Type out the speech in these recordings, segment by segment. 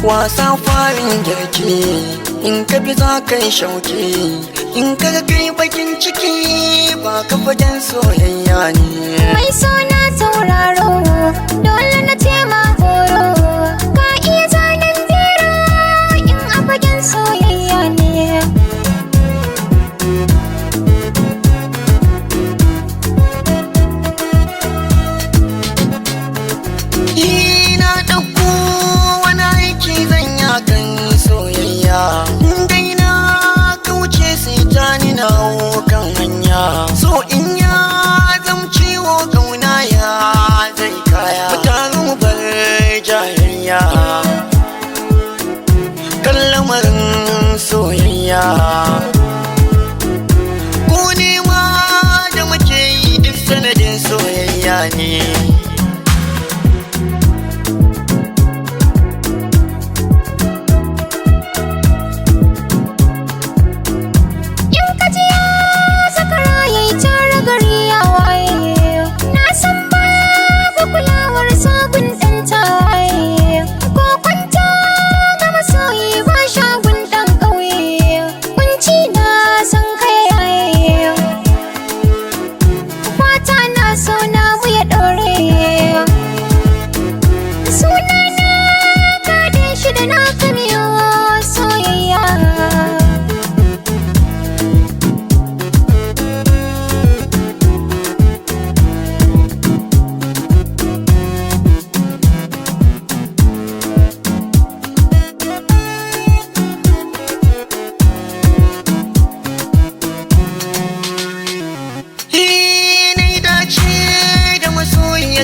wasa farin girki in ka bi za ka yi shauki in ka kai bakin ciki ba ka fagen soyayya ne. Mai sona tauraro dole na tema horo ka iya zanen biro in a fagen soyayya ne. Ina ɗauko wani aiki zan ya kan soyayya dai na kauce sai ta ni na kan hanya so in ya zam ciwo kauna ya zai kaya mutane mu bar jayayya kan lamarin soyayya ko nema da muke yi duk sanadin soyayya ne.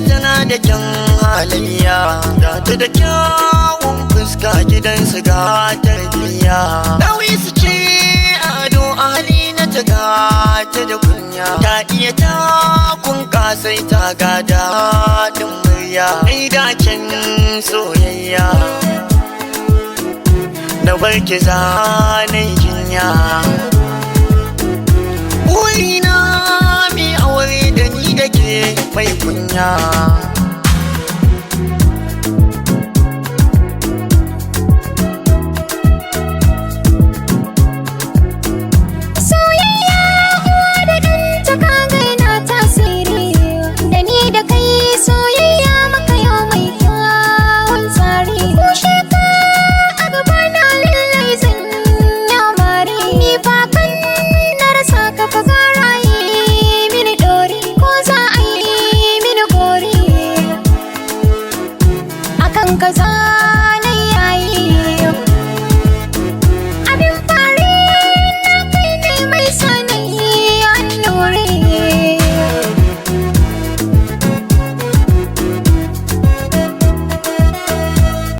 Tana da kyan halayya ga ta da kyawun fuska gidansu ga tarbiyya ɗauyi su ce ado hali na ta gata da kunya ta iya takun kasai ta ga daɗin murya ai dacen soyayya na barki zanen jinya wurina mai aure da ni da ke mai kunya.